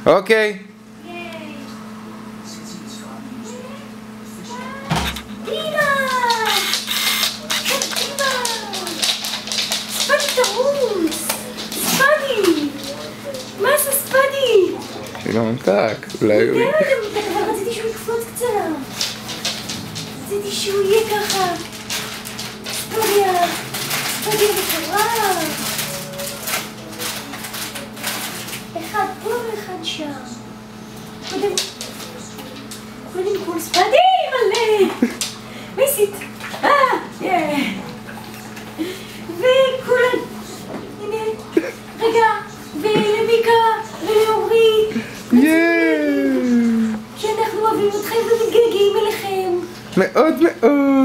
אוקיי. שינו ממתק, אולי הוא... אבל רציתי שהוא יקפוץ קצת. רציתי שהוא יהיה ככה. ספדיה מטורף. אחד פה ואחד שם. קודם כל ספדי מלא. מה עשית? וכולם, הנה, רגע, ולמיקה, ולאורי, כי אנחנו אוהבים אתכם ומתגעגעים אליכם. מאוד מאוד.